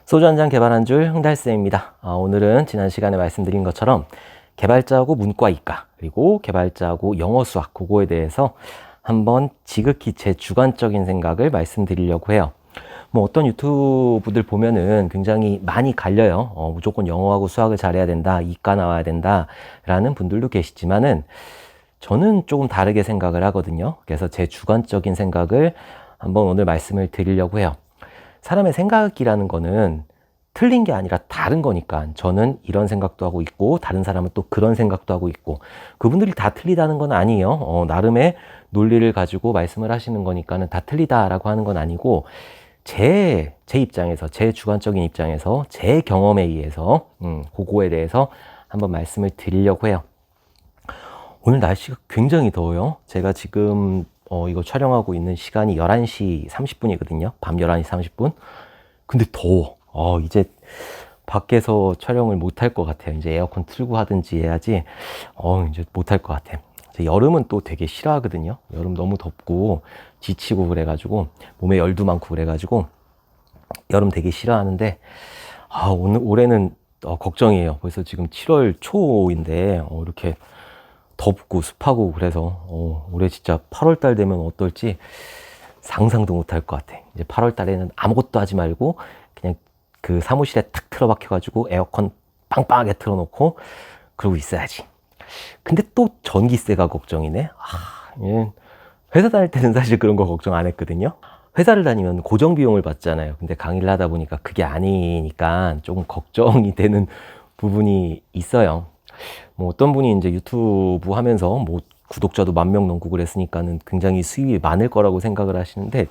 소주 한 잔 개발 한 줄 흥달쌤입니다. 오늘은 지난 시간에 말씀드린 것처럼 개발자하고 문과 이과 그리고 개발자하고 영어 수학 그거에 대해서 한번 지극히 제 주관적인 생각을 말씀드리려고 해요. 뭐 어떤 유튜브들 보면은 굉장히 많이 갈려요. 무조건 영어하고 수학을 잘해야 된다, 이과 나와야 된다 라는 분들도 계시지만은 저는 조금 다르게 생각을 하거든요. 그래서 제 주관적인 생각을 한번 오늘 말씀을 드리려고 해요. 사람의 생각이라는 거는 틀린 게 아니라 다른 거니까 저는 이런 생각도 하고 있고 다른 사람은 또 그런 생각도 하고 있고 그분들이 다 틀리다는 건 아니에요. 나름의 논리를 가지고 말씀을 하시는 거니까는 다 틀리다라고 하는 건 아니고 제 입장에서 제 주관적인 입장에서 제 경험에 의해서 그거에 대해서 한번 말씀을 드리려고 해요. 오늘 날씨가 굉장히 더워요. 제가 지금 이거 촬영하고 있는 시간이 11시 30분이거든요. 밤 11시 30분. 근데 더워. 이제 밖에서 촬영을 못 할 것 같아요. 이제 에어컨 틀고 하든지 해야지. 이제 못 할 것 같아요. 여름은 또 되게 싫어하거든요. 여름 너무 덥고 지치고 그래가지고 몸에 열도 많고 그래가지고 여름 되게 싫어하는데 올해는 걱정이에요. 벌써 지금 7월 초인데 이렇게 덥고 습하고 그래서 올해 진짜 8월 달 되면 어떨지 상상도 못할 것 같아. 이제 8월 달에는 아무것도 하지 말고 그냥 그 사무실에 탁 틀어박혀 가지고 에어컨 빵빵하게 틀어놓고 그러고 있어야지. 근데 또 전기세가 걱정이네. 회사 다닐 때는 사실 그런 거 걱정 안 했거든요. 회사를 다니면 고정 비용을 받잖아요. 근데 강의를 하다 보니까 그게 아니니까 조금 걱정이 되는 부분이 있어요. 뭐 어떤 분이 이제 유튜브 하면서 뭐 구독자도 10,000명 넘고 그랬으니까는 굉장히 수입이 많을 거라고 생각을 하시는데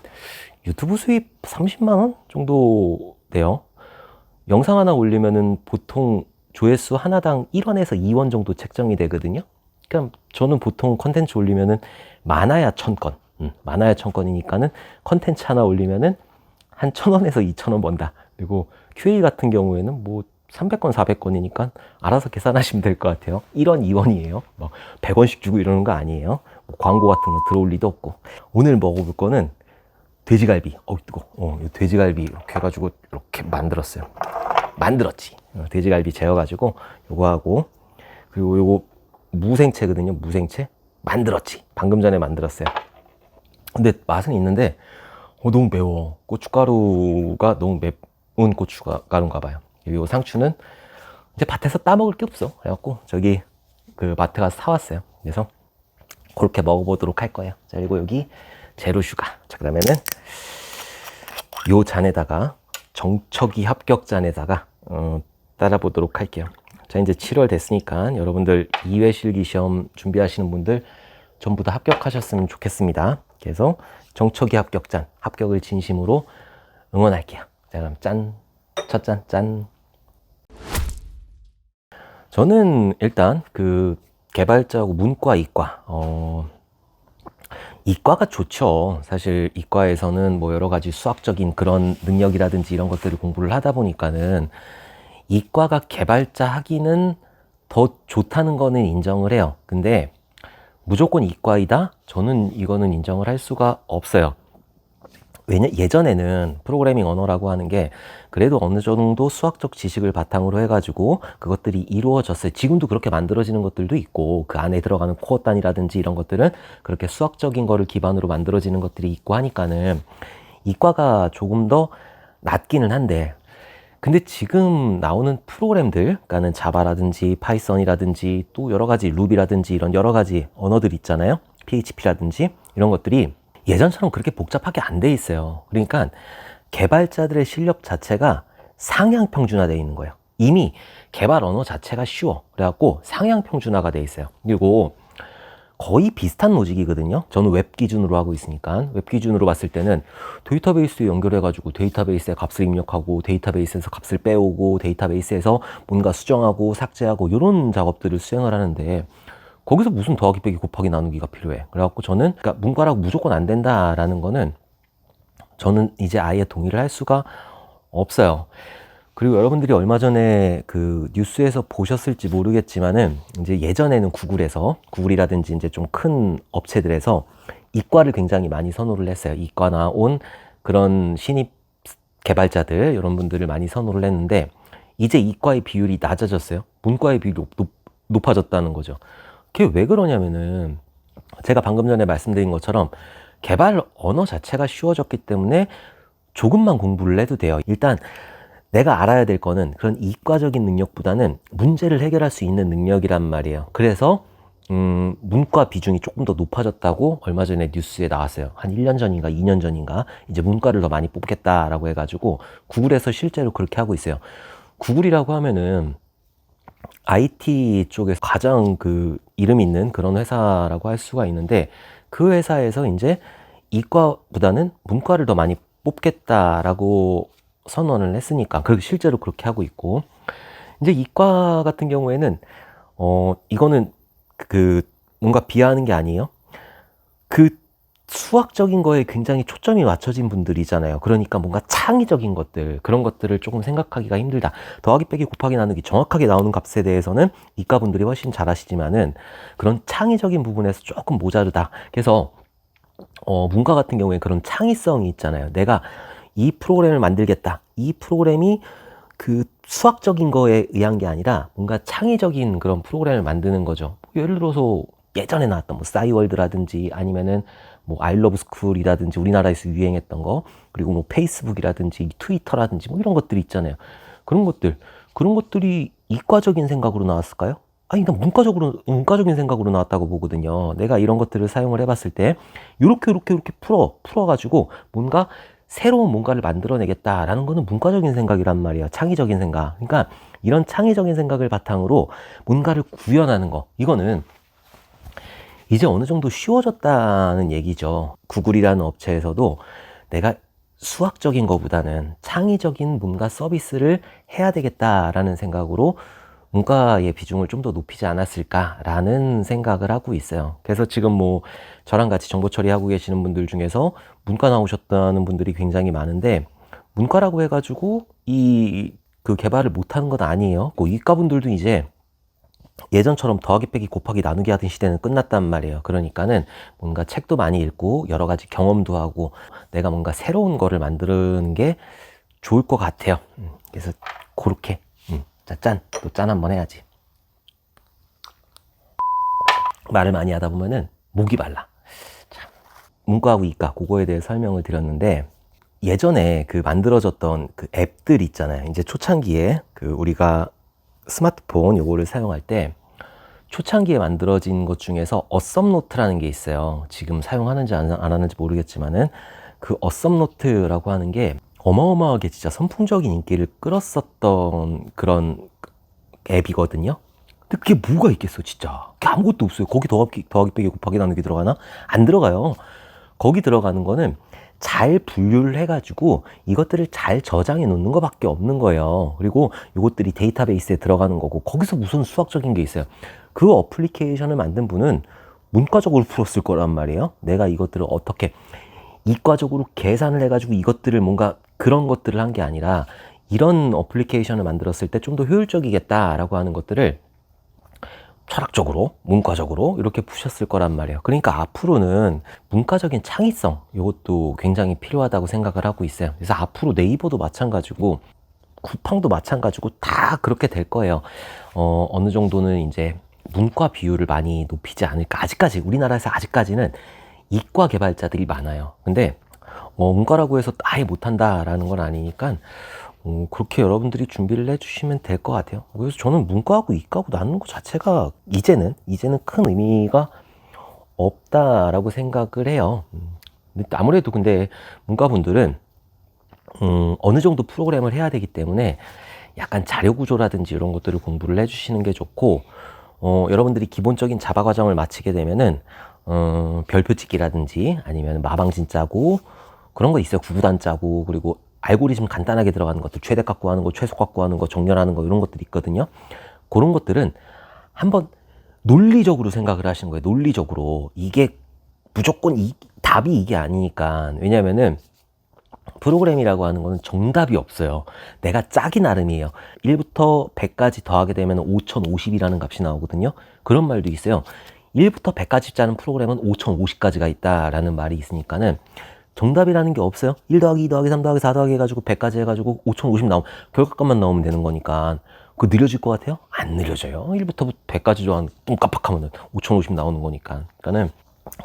유튜브 수입 30만 원 정도 돼요. 영상 하나 올리면은 보통 조회수 하나당 1원에서 2원 정도 책정이 되거든요. 그러니까 저는 보통 컨텐츠 올리면은 많아야 1000건, 많아야 1000건이니까는 컨텐츠 하나 올리면은 한 1000원에서 2000원 번다. 그리고 QA 같은 경우에는 뭐 300건, 400건이니까 알아서 계산하시면 될 것 같아요. 1원, 2원이에요. 뭐 100원씩 주고 이러는 거 아니에요. 뭐 광고 같은 거 들어올 리도 없고. 오늘 먹어볼 거는 돼지갈비. 뜨거워. 돼지갈비 이렇게 해가지고 이렇게 만들었어요. 만들었지. 돼지갈비 재워가지고 요거 하고 그리고 요거 무생채거든요. 무생채 만들었지. 방금 전에 만들었어요. 근데 맛은 있는데 너무 매워. 고춧가루가 너무 매운 고춧가루인가 봐요. 요 상추는 이제 밭에서 따먹을 게 없어. 그래갖고 저기 그 마트 가서 사왔어요. 그래서 그렇게 먹어보도록 할 거예요. 자, 그리고 여기 제로 슈가. 자, 그러면은 요 잔에다가 정척이 합격잔에다가 따라보도록 할게요. 자, 이제 7월 됐으니까 여러분들 2회 실기 시험 준비하시는 분들 전부 다 합격하셨으면 좋겠습니다. 그래서 정척이 합격잔, 합격을 진심으로 응원할게요. 자, 그럼 짠. 첫 잔, 짠. 저는 일단 그 개발자하고 문과, 이과, 이과가 좋죠. 사실 이과에서는 뭐 여러 가지 수학적인 그런 능력이라든지 이런 것들을 공부를 하다 보니까는 이과가 개발자 하기는 더 좋다는 거는 인정을 해요. 근데 무조건 이과이다? 저는 이거는 인정을 할 수가 없어요. 예전에는 프로그래밍 언어라고 하는 게 그래도 어느 정도 수학적 지식을 바탕으로 해가지고 그것들이 이루어졌어요. 지금도 그렇게 만들어지는 것들도 있고 그 안에 들어가는 코어 단위라든지 이런 것들은 그렇게 수학적인 거를 기반으로 만들어지는 것들이 있고 하니까는 이과가 조금 더 낫기는 한데 근데 지금 나오는 프로그램들, 그러니까는 자바라든지 파이썬이라든지 또 여러 가지 루비라든지 이런 여러 가지 언어들 있잖아요. PHP라든지 이런 것들이 예전처럼 그렇게 복잡하게 안 돼 있어요. 그러니까 개발자들의 실력 자체가 상향 평준화되어 있는 거예요. 이미 개발 언어 자체가 쉬워. 그래갖고 상향 평준화가 돼 있어요. 그리고 거의 비슷한 로직이거든요. 저는 웹 기준으로 하고 있으니까 웹 기준으로 봤을 때는 데이터베이스에 연결해가지고 데이터베이스에 값을 입력하고 데이터베이스에서 값을 빼오고 데이터베이스에서 뭔가 수정하고 삭제하고 이런 작업들을 수행을 하는데 거기서 무슨 더하기 빼기 곱하기 나누기가 필요해. 그래갖고 저는 그러니까 문과라고 무조건 안 된다라는 거는 저는 이제 아예 동의를 할 수가 없어요. 그리고 여러분들이 얼마 전에 그 뉴스에서 보셨을지 모르겠지만은 이제 예전에는 구글이라든지 이제 좀 큰 업체들에서 이과를 굉장히 많이 선호를 했어요. 이과 나온 그런 신입 개발자들 이런 분들을 많이 선호를 했는데 이제 이과의 비율이 낮아졌어요. 문과의 비율이 높아졌다는 거죠. 그게 왜 그러냐면은 제가 방금 전에 말씀드린 것처럼 개발 언어 자체가 쉬워졌기 때문에 조금만 공부를 해도 돼요. 일단 내가 알아야 될 거는 그런 이과적인 능력보다는 문제를 해결할 수 있는 능력이란 말이에요. 그래서 문과 비중이 조금 더 높아졌다고 얼마 전에 뉴스에 나왔어요. 한 1년 전인가 2년 전인가 이제 문과를 더 많이 뽑겠다라고 해가지고 구글에서 실제로 그렇게 하고 있어요. 구글이라고 하면은 IT 쪽에서 가장 그 이름 있는 그런 회사라고 할 수가 있는데 그 회사에서 이제 이과보다는 문과를 더 많이 뽑겠다라고 선언을 했으니까 실제로 그렇게 하고 있고 이제 이과 같은 경우에는 이거는 그 뭔가 비하하는 게 아니에요. 그 수학적인 거에 굉장히 초점이 맞춰진 분들이잖아요. 그러니까 뭔가 창의적인 것들 그런 것들을 조금 생각하기가 힘들다. 더하기 빼기 곱하기 나누기 정확하게 나오는 값에 대해서는 이과 분들이 훨씬 잘 아시지만은 그런 창의적인 부분에서 조금 모자르다. 그래서 문과 같은 경우에 그런 창의성이 있잖아요. 내가 이 프로그램을 만들겠다. 이 프로그램이 그 수학적인 거에 의한 게 아니라 뭔가 창의적인 그런 프로그램을 만드는 거죠. 예를 들어서 예전에 나왔던 뭐 싸이월드라든지 아니면은 뭐 아이러브 스쿨이라든지 우리나라에서 유행했던 거 그리고 뭐 페이스북이라든지 트위터라든지 뭐 이런 것들이 있잖아요. 그런 것들이 이과적인 생각으로 나왔을까요? 아니, 난 문과적인 생각으로 나왔다고 보거든요. 내가 이런 것들을 사용을 해봤을 때, 요렇게 풀어가지고, 뭔가, 새로운 뭔가를 만들어내겠다라는 거는 문과적인 생각이란 말이에요. 창의적인 생각. 그러니까, 이런 창의적인 생각을 바탕으로 뭔가를 구현하는 거. 이거는, 이제 어느 정도 쉬워졌다는 얘기죠. 구글이라는 업체에서도 내가 수학적인 것보다는 창의적인 뭔가 서비스를 해야 되겠다라는 생각으로 문과의 비중을 좀 더 높이지 않았을까라는 생각을 하고 있어요. 그래서 지금 뭐 저랑 같이 정보 처리하고 계시는 분들 중에서 문과 나오셨다는 분들이 굉장히 많은데 문과라고 해가지고 그 개발을 못하는 건 아니에요. 뭐 이과 분들도 이제 예전처럼 더하기 빼기 곱하기 나누기 하던 시대는 끝났단 말이에요. 그러니까는 뭔가 책도 많이 읽고 여러 가지 경험도 하고 내가 뭔가 새로운 거를 만드는 게 좋을 것 같아요. 그래서 그렇게 자, 또 짠 한번 해야지. 말을 많이 하다 보면은 목이 말라. 자, 문과하고 이과 그거에 대해 설명을 드렸는데 예전에 그 만들어졌던 그 앱들 있잖아요. 이제 초창기에 그 우리가 스마트폰 요거를 사용할 때 초창기에 만들어진 것 중에서 어썸노트라는 게 있어요. 지금 사용하는지 안 하는지 모르겠지만은 그 어썸노트라고 하는 게 어마어마하게 진짜 선풍적인 인기를 끌었었던 그런 앱이거든요. 근데 그게 뭐가 있겠어, 진짜. 그게 아무것도 없어요. 거기 더하기 빼기 곱하기 나누기 들어가나? 안 들어가요. 거기 들어가는 거는 잘 분류를 해가지고 이것들을 잘 저장해 놓는 것밖에 없는 거예요. 그리고 이것들이 데이터베이스에 들어가는 거고 거기서 무슨 수학적인 게 있어요. 그 어플리케이션을 만든 분은 문과적으로 풀었을 거란 말이에요. 내가 이것들을 어떻게 이과적으로 계산을 해가지고 이것들을 뭔가 그런 것들을 한 게 아니라 이런 어플리케이션을 만들었을 때 좀 더 효율적이겠다라고 하는 것들을 철학적으로, 문과적으로 이렇게 푸셨을 거란 말이에요. 그러니까 앞으로는 문과적인 창의성 이것도 굉장히 필요하다고 생각을 하고 있어요. 그래서 앞으로 네이버도 마찬가지고 쿠팡도 마찬가지고 다 그렇게 될 거예요. 어느 정도는 이제 문과 비율을 많이 높이지 않을까. 아직까지 우리나라에서 아직까지는 이과 개발자들이 많아요. 근데 문과라고 해서 아예 못한다라는 건 아니니까 그렇게 여러분들이 준비를 해주시면 될 것 같아요. 그래서 저는 문과하고 이과하고 나누는 것 자체가 이제는 큰 의미가 없다라고 생각을 해요. 아무래도 근데 문과분들은 어느 정도 프로그램을 해야 되기 때문에 약간 자료 구조라든지 이런 것들을 공부를 해주시는 게 좋고 여러분들이 기본적인 자바 과정을 마치게 되면은 별표 찍기라든지 아니면 마방진 짜고 그런 거 있어요. 구구단 짜고 그리고 알고리즘 간단하게 들어가는 것들 최대 갖고 하는 거 최소 갖고 하는 거 정렬하는 거 이런 것들이 있거든요. 그런 것들은 한번 논리적으로 생각을 하시는 거예요. 논리적으로 이게 무조건 답이 이게 아니니까. 왜냐면은 프로그램이라고 하는 거는 정답이 없어요. 내가 짜기 나름이에요. 1부터 100까지 더하게 되면 5050이라는 값이 나오거든요. 그런 말도 있어요. 1부터 100까지 짜는 프로그램은 5050까지가 있다라는 말이 있으니까는 정답이라는 게 없어요. 1 더하기 2 더하기 3 더하기 4 더하기 해가지고 100까지 해가지고 5050 나오면 결과값만 나오면 되는 거니까 그거 느려질 것 같아요? 안 느려져요. 1부터 100까지 한 뚱까박하면 5050 나오는 거니까. 그러니까는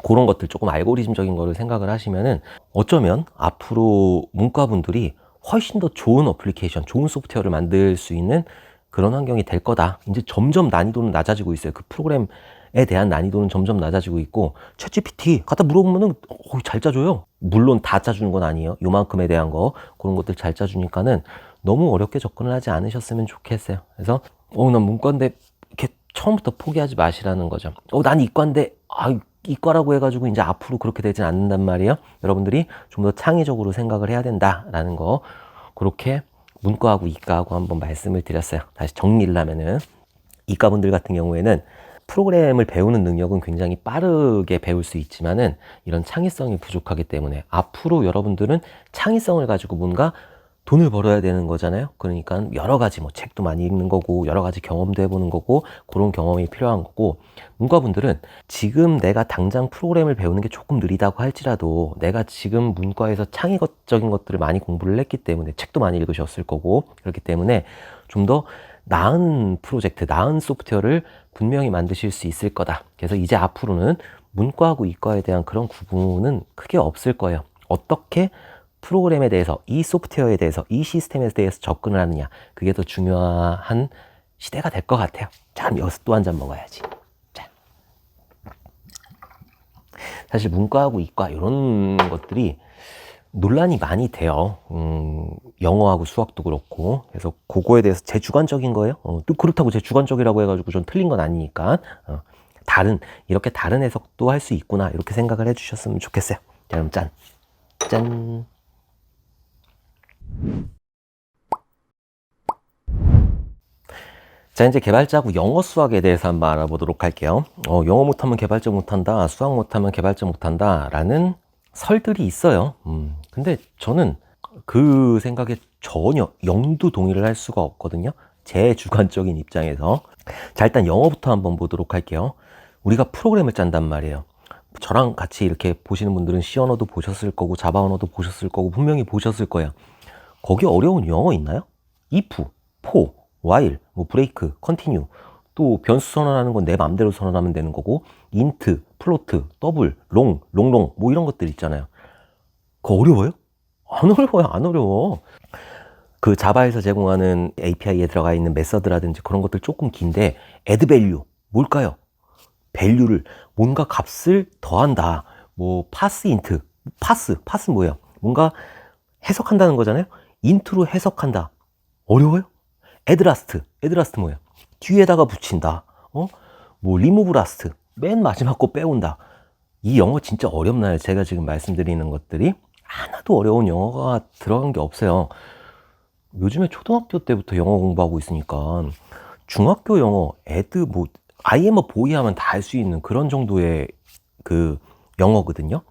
그런 것들 조금 알고리즘적인 거를 생각을 하시면은 어쩌면 앞으로 문과분들이 훨씬 더 좋은 어플리케이션, 좋은 소프트웨어를 만들 수 있는 그런 환경이 될 거다. 이제 점점 난이도는 낮아지고 있어요. 그 프로그램에 대한 난이도는 점점 낮아지고 있고, 챗GPT 갖다 물어보면은 잘 짜줘요. 물론 다 짜주는 건 아니에요. 요만큼에 대한 거 그런 것들 잘 짜주니까는 너무 어렵게 접근을 하지 않으셨으면 좋겠어요. 그래서 난 문과인데 이렇게 처음부터 포기하지 마시라는 거죠. 난 이과인데 이과라고 해가지고 이제 앞으로 그렇게 되진 않는단 말이에요. 여러분들이 좀 더 창의적으로 생각을 해야 된다라는 거, 그렇게 문과하고 이과하고 한번 말씀을 드렸어요. 다시 정리를 하면은, 이과분들 같은 경우에는 프로그램을 배우는 능력은 굉장히 빠르게 배울 수 있지만은 이런 창의성이 부족하기 때문에 앞으로 여러분들은 창의성을 가지고 뭔가 돈을 벌어야 되는 거잖아요. 그러니까 여러 가지 뭐 책도 많이 읽는 거고 여러 가지 경험도 해보는 거고 그런 경험이 필요한 거고, 문과분들은 지금 내가 당장 프로그램을 배우는 게 조금 느리다고 할지라도 내가 지금 문과에서 창의적인 것들을 많이 공부를 했기 때문에 책도 많이 읽으셨을 거고, 그렇기 때문에 좀 더 나은 프로젝트, 나은 소프트웨어를 분명히 만드실 수 있을 거다. 그래서 이제 앞으로는 문과하고 이과에 대한 그런 구분은 크게 없을 거예요. 어떻게 프로그램에 대해서, 이 소프트웨어에 대해서, 이 시스템에 대해서 접근을 하느냐, 그게 더 중요한 시대가 될 것 같아요. 자, 여기서 또 한 잔 먹어야지. 자. 사실 문과하고 이과 이런 것들이 논란이 많이 돼요. 영어하고 수학도 그렇고. 그래서 그거에 대해서 제 주관적인 거예요. 또 그렇다고 제 주관적이라고 해가지고 전 틀린 건 아니니까. 이렇게 다른 해석도 할 수 있구나, 이렇게 생각을 해주셨으면 좋겠어요. 자, 그럼 짠. 짠. 자, 이제 개발자하고 영어 수학에 대해서 한번 알아보도록 할게요. 영어 못하면 개발자 못한다, 수학 못하면 개발자 못한다 라는 설들이 있어요. 근데 저는 그 생각에 전혀 영도 동의를 할 수가 없거든요. 제 주관적인 입장에서. 자, 일단 영어부터 한번 보도록 할게요. 우리가 프로그램을 짠단 말이에요. 저랑 같이 이렇게 보시는 분들은 C 언어도 보셨을 거고 자바 언어도 보셨을 거고 분명히 보셨을 거예요. 거기 어려운 영어 있나요? if, for, while, 뭐 break, continue, 또 변수 선언하는 건 내 맘대로 선언하면 되는 거고, int, float, double, long, 뭐 이런 것들 있잖아요. 그거 어려워요? 안 어려워요, 안 어려워. 그 자바에서 제공하는 API에 들어가 있는 메서드라든지 그런 것들 조금 긴데, add value, 뭘까요? value를, 뭔가 값을 더한다. 뭐 pass int, pass 뭐예요? 뭔가 해석한다는 거잖아요. int로 해석한다. 어려워요? add last 뭐예요? 뒤에다가 붙인다. 뭐 remove last, 맨 마지막 거 빼온다. 이 영어 진짜 어렵나요? 제가 지금 말씀드리는 것들이 하나도 어려운 영어가 들어간 게 없어요. 요즘에 초등학교 때부터 영어 공부하고 있으니까 중학교 영어, 뭐 I am a boy 하면 다 할 수 있는 그런 정도의 그 영어거든요.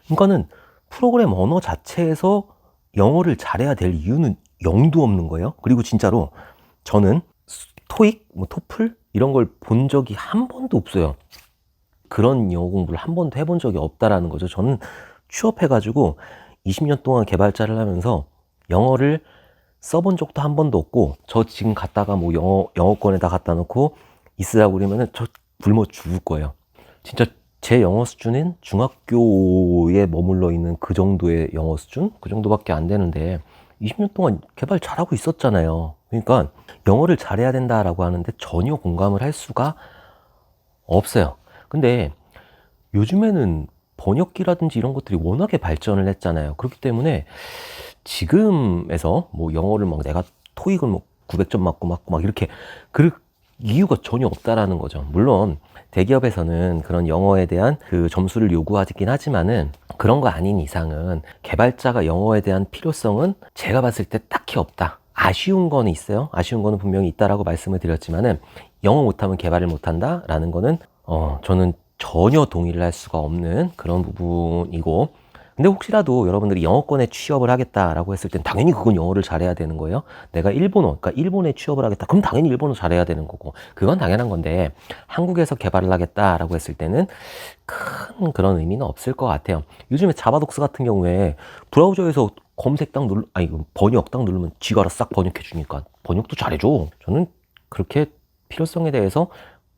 그러니까는 프로그램 언어 자체에서 영어를 잘해야 될 이유는 영도 없는 거예요. 그리고 진짜로 저는 토익, 뭐 토플 이런 걸 본 적이 한 번도 없어요. 그런 영어 공부를 한 번도 해본 적이 없다라는 거죠. 저는 취업해가지고 20년 동안 개발자를 하면서 영어를 써본 적도 한 번도 없고, 저 지금 갖다가 뭐 영어권에다 갖다 놓고 있으라고 그러면은 저 굶어 죽을 거예요. 진짜 제 영어 수준은 중학교에 머물러 있는 그 정도의 영어 수준? 그 정도밖에 안 되는데 20년 동안 개발 잘하고 있었잖아요. 그러니까 영어를 잘해야 된다라고 하는데 전혀 공감을 할 수가 없어요. 근데 요즘에는 번역기라든지 이런 것들이 워낙에 발전을 했잖아요. 그렇기 때문에 지금에서 뭐 영어를 막 내가 토익을 뭐 900점 맞고 막 이렇게 그럴 이유가 전혀 없다라는 거죠. 물론 대기업에서는 그런 영어에 대한 그 점수를 요구하긴 하지만은 그런 거 아닌 이상은 개발자가 영어에 대한 필요성은 제가 봤을 때 딱히 없다. 아쉬운 거는 있어요. 아쉬운 거는 분명히 있다라고 말씀을 드렸지만은 영어 못하면 개발을 못한다라는 거는 저는 전혀 동의를 할 수가 없는 그런 부분이고, 근데 혹시라도 여러분들이 영어권에 취업을 하겠다라고 했을 땐 당연히 그건 영어를 잘해야 되는 거예요. 내가 일본어, 그러니까 일본에 취업을 하겠다. 그럼 당연히 일본어 잘해야 되는 거고. 그건 당연한 건데 한국에서 개발을 하겠다라고 했을 때는 큰 그런 의미는 없을 것 같아요. 요즘에 자바독스 같은 경우에 브라우저에서 검색 딱 번역 딱 누르면 지가 알아서 싹 번역해 주니까 번역도 잘해줘. 저는 그렇게 필요성에 대해서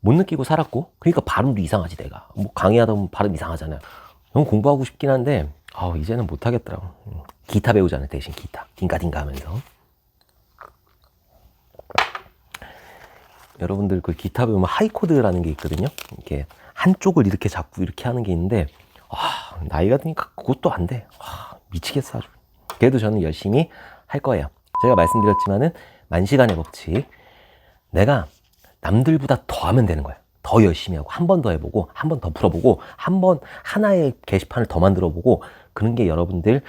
못 느끼고 살았고, 그러니까 발음도 이상하지 내가. 뭐 강의하다 보면 발음 이상하잖아요. 너무 공부하고 싶긴 한데 이제는 못 하겠더라고. 기타 배우잖아요. 대신 기타 딩가딩가 하면서. 여러분들 그 기타 배우면 하이코드라는 게 있거든요. 이렇게 한쪽을 이렇게 잡고 이렇게 하는 게 있는데 나이가 드니까 그것도 안 돼. 미치겠어 아주. 그래도 저는 열심히 할 거예요. 제가 말씀드렸지만은 만시간의 법칙. 내가 남들보다 더 하면 되는 거예요. 더 열심히 하고 한 번 더 해보고 한 번 더 풀어보고 한 번 하나의 게시판을 더 만들어보고, 그런 게 여러분들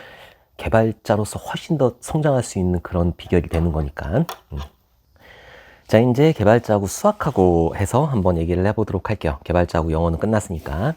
개발자로서 훨씬 더 성장할 수 있는 그런 비결이 되는 거니까. 자, 이제 개발자하고 수학하고 해서 한번 얘기를 해보도록 할게요. 개발자하고 영어는 끝났으니까.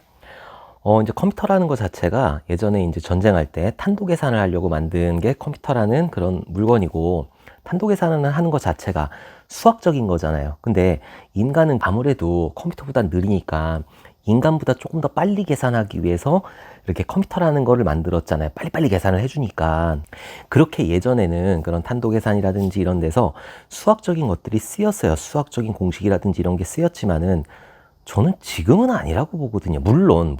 이제 컴퓨터라는 것 자체가 예전에 이제 전쟁할 때 탄도 계산을 하려고 만든 게 컴퓨터라는 그런 물건이고, 탄도 계산을 하는 것 자체가 수학적인 거잖아요. 근데 인간은 아무래도 컴퓨터보다 느리니까 인간보다 조금 더 빨리 계산하기 위해서 이렇게 컴퓨터라는 거를 만들었잖아요. 빨리빨리 계산을 해주니까. 그렇게 예전에는 그런 탄도 계산이라든지 이런 데서 수학적인 것들이 쓰였어요. 수학적인 공식이라든지 이런 게 쓰였지만은 저는 지금은 아니라고 보거든요. 물론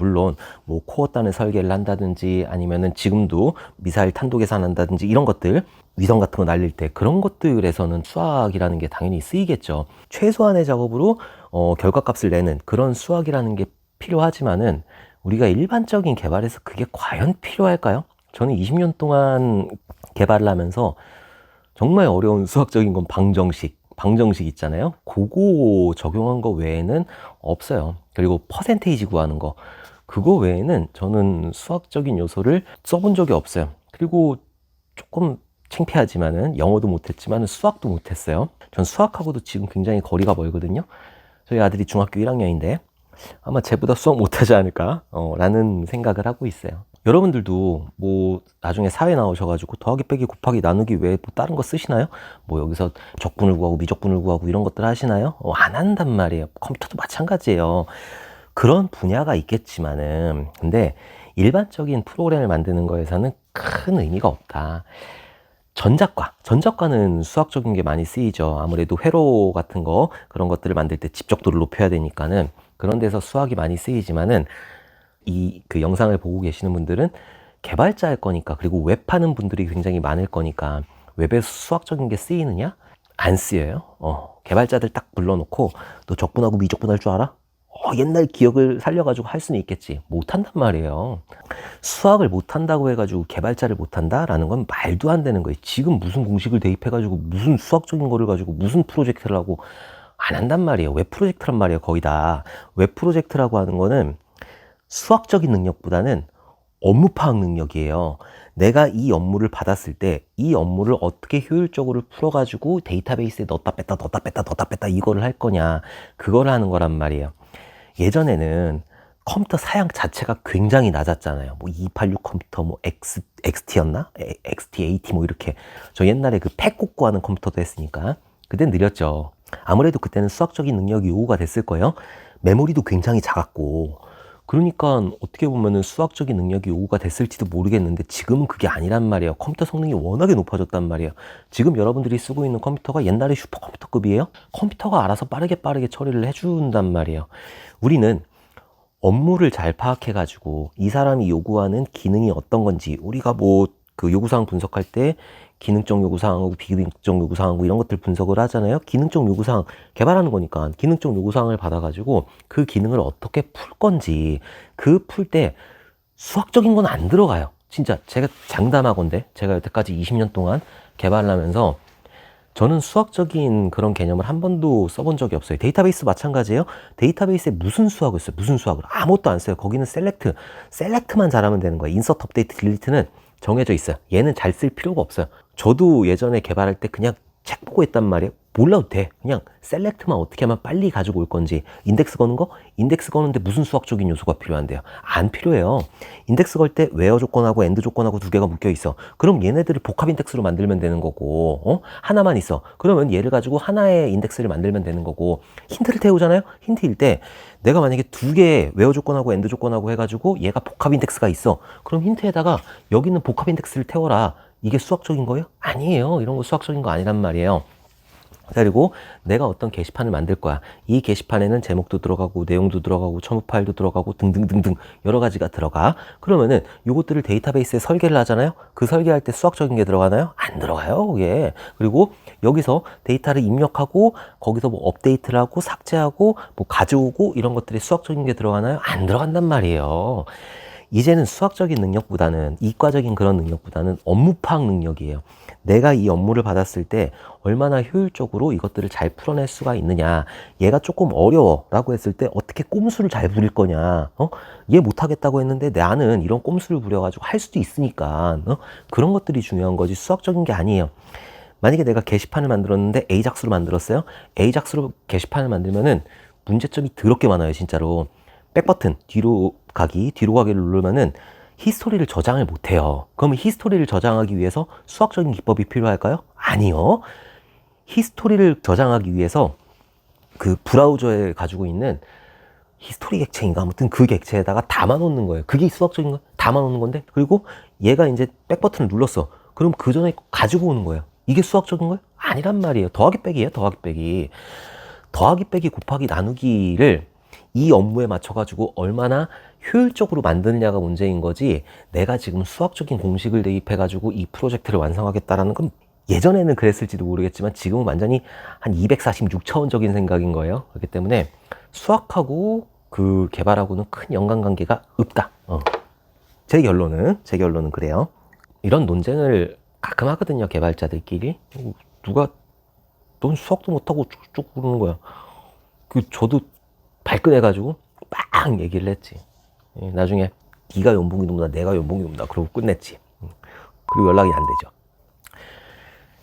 뭐 코어단을 설계를 한다든지 아니면은 지금도 미사일 탄도 계산한다든지 이런 것들, 위성 같은 거 날릴 때 그런 것들에서는 수학이라는 게 당연히 쓰이겠죠. 최소한의 작업으로 결과값을 내는 그런 수학이라는 게 필요하지만은 우리가 일반적인 개발에서 그게 과연 필요할까요? 저는 20년 동안 개발을 하면서 정말 어려운 수학적인 건 방정식 있잖아요. 그거 적용한 거 외에는 없어요. 그리고 퍼센테이지 구하는 거, 그거 외에는 저는 수학적인 요소를 써본 적이 없어요. 그리고 조금 창피하지만은 영어도 못했지만 수학도 못했어요. 전 수학하고도 지금 굉장히 거리가 멀거든요. 저희 아들이 중학교 1학년인데 아마 쟤보다 수학 못하지 않을까 라는 생각을 하고 있어요. 여러분들도 뭐 나중에 사회 나오셔가지고 더하기 빼기 곱하기 나누기 외에 뭐 다른 거 쓰시나요? 뭐 여기서 적분을 구하고 미적분을 구하고 이런 것들 하시나요? 안 한단 말이에요. 컴퓨터도 마찬가지예요. 그런 분야가 있겠지만은 근데 일반적인 프로그램을 만드는 거에서는 큰 의미가 없다. 전작과는 수학적인 게 많이 쓰이죠. 아무래도 회로 같은 거 그런 것들을 만들 때 집적도를 높여야 되니까는 그런 데서 수학이 많이 쓰이지만은 그 영상을 보고 계시는 분들은 개발자일 거니까, 그리고 웹 하는 분들이 굉장히 많을 거니까 웹에서 수학적인 게 쓰이느냐? 안 쓰여요. 개발자들 딱 불러놓고 너 적분하고 미적분 할 줄 알아? 옛날 기억을 살려가지고 할 수는 있겠지. 못한단 말이에요. 수학을 못한다고 해가지고 개발자를 못한다라는 건 말도 안 되는 거예요. 지금 무슨 공식을 대입해가지고 무슨 수학적인 거를 가지고 무슨 프로젝트를 하고 안 한단 말이에요. 웹 프로젝트란 말이에요. 거의 다. 웹 프로젝트라고 하는 거는 수학적인 능력보다는 업무 파악 능력이에요. 내가 이 업무를 받았을 때 이 업무를 어떻게 효율적으로 풀어가지고 데이터베이스에 넣었다 뺐다 이거를 할 거냐, 그거를 하는 거란 말이에요. 예전에는 컴퓨터 사양 자체가 굉장히 낮았잖아요. 뭐 286 컴퓨터, 뭐 XT였나? XT80 뭐 이렇게. 저 옛날에 그 팩 꽂고 하는 컴퓨터도 했으니까 그땐 느렸죠. 아무래도 그때는 수학적인 능력이 요구가 됐을 거예요. 메모리도 굉장히 작았고, 그러니까 어떻게 보면은 수학적인 능력이 요구가 됐을지도 모르겠는데 지금은 그게 아니란 말이에요. 컴퓨터 성능이 워낙에 높아졌단 말이에요. 지금 여러분들이 쓰고 있는 컴퓨터가 옛날에 슈퍼컴퓨터급이에요. 컴퓨터가 알아서 빠르게 처리를 해준단 말이에요. 우리는 업무를 잘 파악해가지고 이 사람이 요구하는 기능이 어떤 건지, 우리가 뭐 그 요구사항 분석할 때 기능적 요구사항하고 비기능적 요구사항하고 이런 것들 분석을 하잖아요. 기능적 요구사항 개발하는 거니까 기능적 요구사항을 받아가지고 그 기능을 어떻게 풀 건지, 그 풀 때 수학적인 건 안 들어가요. 진짜 제가 장담하건대 제가 여태까지 20년 동안 개발을 하면서 저는 수학적인 그런 개념을 한 번도 써본 적이 없어요. 데이터베이스 마찬가지예요. 데이터베이스에 무슨 수학을 써요? 무슨 수학을? 아무것도 안 써요. 거기는 셀렉트만 잘하면 되는 거예요. 인서트, 업데이트, 딜리트는 정해져 있어요. 얘는 잘 쓸 필요가 없어요. 저도 예전에 개발할 때 그냥 책 보고 했단 말이에요. 몰라도 돼. 그냥 셀렉트만 어떻게 하면 빨리 가지고 올 건지. 인덱스 거는 거? 인덱스 거는데 무슨 수학적인 요소가 필요한데요? 안 필요해요. 인덱스 걸 때 웨어 조건하고 엔드 조건하고 두 개가 묶여 있어. 그럼 얘네들을 복합 인덱스로 만들면 되는 거고, 하나만 있어. 그러면 얘를 가지고 하나의 인덱스를 만들면 되는 거고, 힌트를 태우잖아요? 힌트일 때 내가 만약에 두 개의 웨어 조건하고 엔드 조건하고 해가지고 얘가 복합 인덱스가 있어. 그럼 힌트에다가 여기 있는 복합 인덱스를 태워라. 이게 수학적인 거예요? 아니에요. 이런 거 수학적인 거 아니란 말이에요. 그리고 내가 어떤 게시판을 만들 거야. 이 게시판에는 제목도 들어가고 내용도 들어가고 첨부 파일도 들어가고 등등등등 여러 가지가 들어가. 그러면은 요것들을 데이터베이스에 설계를 하잖아요. 그 설계할 때 수학적인 게 들어가나요? 안 들어가요, 그게. 그리고 여기서 데이터를 입력하고 거기서 뭐 업데이트를 하고 삭제하고 뭐 가져오고 이런 것들이 수학적인 게 들어가나요? 안 들어간단 말이에요. 이제는 수학적인 능력보다는 이과적인 그런 능력보다는 업무 파악 능력이에요. 내가 이 업무를 받았을 때 얼마나 효율적으로 이것들을 잘 풀어낼 수가 있느냐. 얘가 조금 어려워 라고 했을 때 어떻게 꼼수를 잘 부릴 거냐. 얘 못하겠다고 했는데 나는 이런 꼼수를 부려가지고 할 수도 있으니까 그런 것들이 중요한 거지 수학적인 게 아니에요. 만약에 내가 게시판을 만들었는데 A작스로 만들었어요. A작스로 게시판을 만들면은 문제점이 더럽게 많아요, 진짜로. 백버튼 뒤로 가기를 누르면은 히스토리를 저장을 못해요. 그러면 히스토리를 저장하기 위해서 수학적인 기법이 필요할까요? 아니요. 히스토리를 저장하기 위해서 그 브라우저에 가지고 있는 히스토리 객체인가 아무튼 그 객체에다가 담아놓는 거예요. 그게 수학적인 거 담아놓는 건데 그리고 얘가 이제 백버튼을 눌렀어. 그럼 그 전에 가지고 오는 거예요. 이게 수학적인 거예요? 아니란 말이에요. 더하기 빼기예요. 더하기 빼기. 더하기 빼기 곱하기 나누기를 이 업무에 맞춰가지고 얼마나 효율적으로 만드느냐가 문제인 거지 내가 지금 수학적인 공식을 대입해가지고 이 프로젝트를 완성하겠다라는 건 예전에는 그랬을지도 모르겠지만 지금은 완전히 한 246차원적인 생각인 거예요. 그렇기 때문에 수학하고 그 개발하고는 큰 연관관계가 없다. 제 결론은 그래요. 이런 논쟁을 가끔 하거든요, 개발자들끼리. 누가 넌 수학도 못하고 쭉쭉 그러는 거야. 저도 발끈해가지고 빵 얘기를 했지. 나중에 네가 연봉이 높다 내가 연봉이 높다 그러고 끝냈지. 그리고 연락이 안 되죠.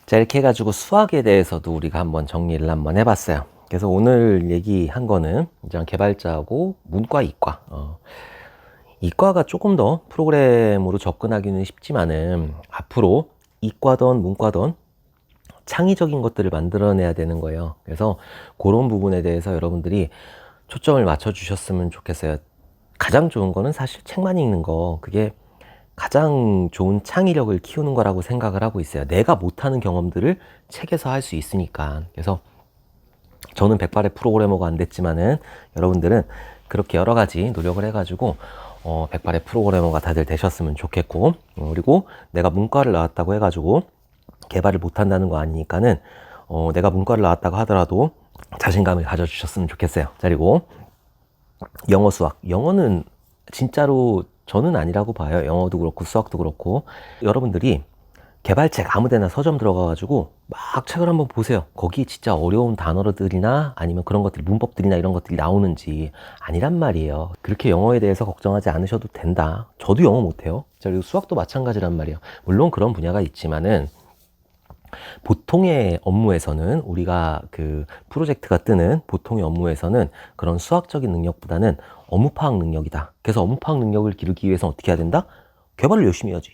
자, 이렇게 해가지고 수학에 대해서도 우리가 한번 정리를 한번 해봤어요. 그래서 오늘 얘기한 거는 이제 개발자하고 문과 이과. 이과가 조금 더 프로그램으로 접근하기는 쉽지만은 앞으로 이과든 문과든 창의적인 것들을 만들어내야 되는 거예요. 그래서 그런 부분에 대해서 여러분들이 초점을 맞춰주셨으면 좋겠어요. 가장 좋은 거는 사실 책만 읽는 거, 그게 가장 좋은 창의력을 키우는 거라고 생각을 하고 있어요. 내가 못하는 경험들을 책에서 할 수 있으니까. 그래서 저는 백발의 프로그래머가 안 됐지만은 여러분들은 그렇게 여러 가지 노력을 해가지고 백발의 프로그래머가 다들 되셨으면 좋겠고, 그리고 내가 문과를 나왔다고 해가지고 개발을 못한다는 거 아니니까는 내가 문과를 나왔다고 하더라도 자신감을 가져주셨으면 좋겠어요. 자, 그리고 영어, 수학. 영어는 진짜로 저는 아니라고 봐요. 영어도 그렇고 수학도 그렇고. 여러분들이 개발책 아무데나 서점 들어가가지고 막 책을 한번 보세요. 거기 진짜 어려운 단어들이나 아니면 그런 것들, 문법들이나 이런 것들이 나오는지 아니란 말이에요. 그렇게 영어에 대해서 걱정하지 않으셔도 된다. 저도 영어 못해요. 자, 그리고 수학도 마찬가지란 말이에요. 물론 그런 분야가 있지만은 보통의 업무에서는 우리가 그 프로젝트가 뜨는 보통의 업무에서는 그런 수학적인 능력보다는 업무 파악 능력이다. 그래서 업무 파악 능력을 기르기 위해서 어떻게 해야 된다? 개발을 열심히 해야지.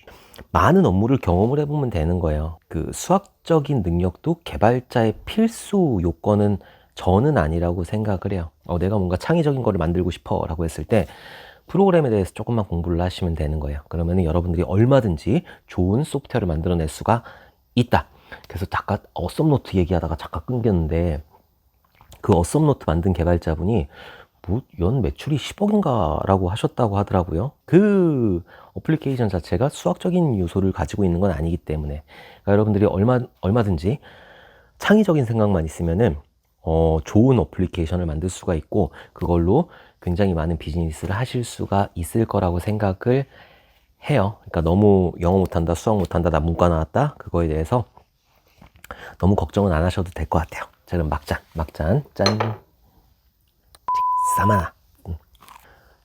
많은 업무를 경험을 해보면 되는 거예요. 그 수학적인 능력도 개발자의 필수 요건은 저는 아니라고 생각을 해요. 내가 뭔가 창의적인 거를 만들고 싶어 라고 했을 때 프로그램에 대해서 조금만 공부를 하시면 되는 거예요. 그러면 여러분들이 얼마든지 좋은 소프트웨어를 만들어낼 수가 있다. 그래서 잠깐 어썸노트 얘기하다가 잠깐 끊겼는데 그 어썸노트 만든 개발자분이 뭐 연 매출이 10억인가 라고 하셨다고 하더라고요. 그 어플리케이션 자체가 수학적인 요소를 가지고 있는 건 아니기 때문에 그러니까 여러분들이 얼마든지 창의적인 생각만 있으면은 좋은 어플리케이션을 만들 수가 있고 그걸로 굉장히 많은 비즈니스를 하실 수가 있을 거라고 생각을 해요. 그러니까 너무 영어 못한다, 수학 못한다, 나 문과 나왔다 그거에 대해서 너무 걱정은 안 하셔도 될 것 같아요. 자, 그럼 막잔, 짠. 싸마나.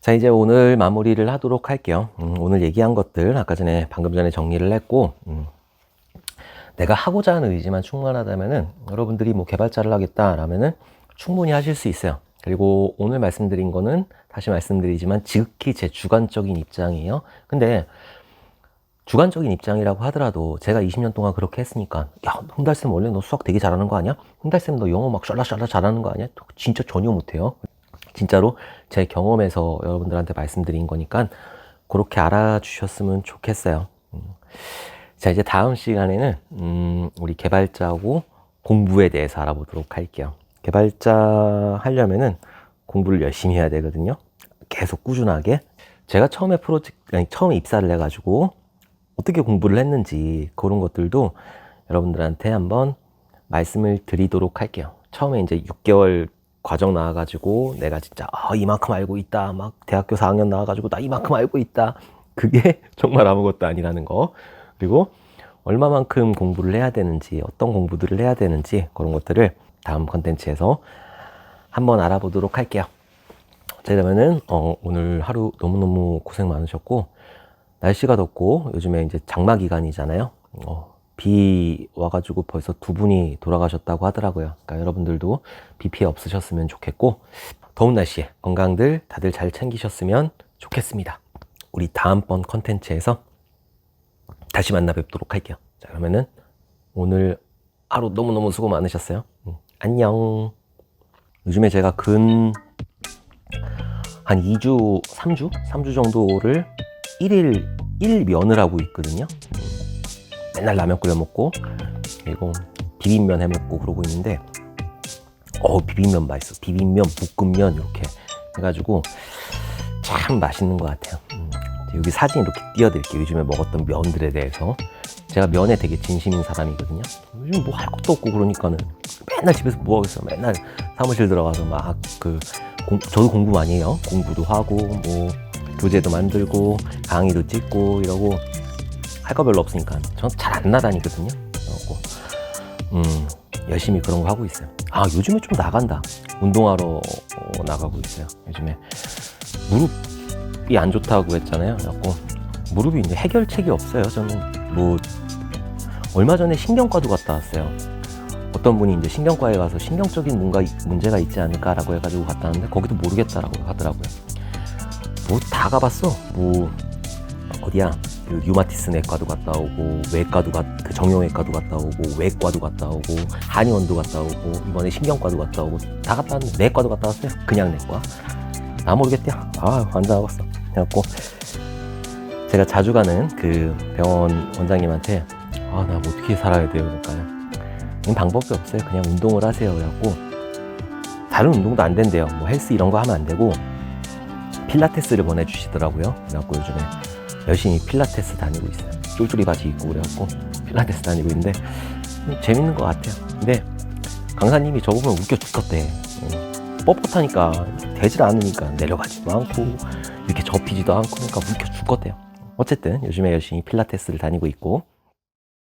자, 이제 오늘 마무리를 하도록 할게요. 오늘 얘기한 것들, 방금 전에 정리를 했고, 내가 하고자 하는 의지만 충만하다면은 여러분들이 뭐 개발자를 하겠다라면은 충분히 하실 수 있어요. 그리고 오늘 말씀드린 거는 다시 말씀드리지만 지극히 제 주관적인 입장이에요. 근데 주관적인 입장이라고 하더라도 제가 20년 동안 그렇게 했으니까 야, 홍달쌤 원래 너 수학 되게 잘하는 거 아니야? 홍달쌤 너 영어 막 샬라샬라 잘하는 거 아니야? 진짜 전혀 못해요. 진짜로 제 경험에서 여러분들한테 말씀드린 거니까 그렇게 알아주셨으면 좋겠어요. 자, 이제 다음 시간에는 우리 개발자하고 공부에 대해서 알아보도록 할게요. 개발자 하려면은 공부를 열심히 해야 되거든요. 계속 꾸준하게. 제가 처음에 입사를 해가지고 어떻게 공부를 했는지 그런 것들도 여러분들한테 한번 말씀을 드리도록 할게요. 처음에 이제 6개월 과정 나와가지고 내가 진짜 이만큼 알고 있다. 막 대학교 4학년 나와가지고 나 이만큼 알고 있다. 그게 정말 아무것도 아니라는 거. 그리고 얼마만큼 공부를 해야 되는지, 어떤 공부들을 해야 되는지 그런 것들을 다음 컨텐츠에서 한번 알아보도록 할게요. 자, 그러면은 오늘 하루 너무너무 고생 많으셨고 날씨가 덥고 요즘에 이제 장마 기간이잖아요. 비 와가지고 벌써 2분이 돌아가셨다고 하더라고요. 그러니까 여러분들도 비 피해 없으셨으면 좋겠고 더운 날씨에 건강들 다들 잘 챙기셨으면 좋겠습니다. 우리 다음번 컨텐츠에서 다시 만나 뵙도록 할게요. 자, 그러면은 오늘 하루 너무너무 수고 많으셨어요. 안녕. 요즘에 제가 한 2주, 3주 정도를 1면을 하고 있거든요. 맨날 라면 끓여 먹고 그리고 비빔면 해 먹고 그러고 있는데 비빔면 맛있어. 비빔면, 볶음면 이렇게 해가지고 참 맛있는 것 같아요. 여기 사진 이렇게 띄워드릴게요. 요즘에 먹었던 면들에 대해서. 제가 면에 되게 진심인 사람이거든요. 요즘 뭐 할 것도 없고 그러니까는 맨날 집에서 뭐 하겠어요. 맨날 사무실 들어가서 저도 공부 많이 해요. 공부도 하고 뭐 교재도 만들고 강의도 찍고 이러고 할 거 별로 없으니까 전 잘 안 나다니거든요. 그래갖고 열심히 그런 거 하고 있어요. 요즘에 좀 나간다. 운동하러 나가고 있어요. 요즘에 무릎이 안 좋다고 했잖아요. 그래갖고 무릎이 이제 해결책이 없어요. 저는 뭐 얼마 전에 신경과도 갔다 왔어요. 어떤 분이 이제 신경과에 가서 신경적인 뭔가 문제가 있지 않을까라고 해가지고 갔다 왔는데 거기도 모르겠다라고 하더라고요. 뭐 다 가봤어. 뭐 어디야? 그 류마티스 내과도 갔다 오고 외과도 그 정형외과도 갔다 오고 외과도 갔다 오고 한의원도 갔다 오고 이번에 신경과도 갔다 오고 다 갔다 왔는데 내과도 갔다 왔어요. 그냥 내과. 나 모르겠대요. 환장하겠어. 그래갖고 제가 자주 가는 그 병원 원장님한테 나 뭐 어떻게 살아야 돼요? 그러니까요. 이건 방법이 없어요. 그냥 운동을 하세요. 그래갖고 다른 운동도 안 된대요. 뭐 헬스 이런 거 하면 안 되고 필라테스를 보내주시더라고요. 그래갖고 요즘에 열심히 필라테스 다니고 있어요. 쫄쫄이 바지 입고 그래갖고 필라테스 다니고 있는데 재밌는 것 같아요. 근데 강사님이 저보면 웃겨 죽겠대. 뻣뻣하니까 되질 않으니까 내려가지도 않고 이렇게 접히지도 않고 그러니까 웃겨 죽겠대요. 어쨌든 요즘에 열심히 필라테스를 다니고 있고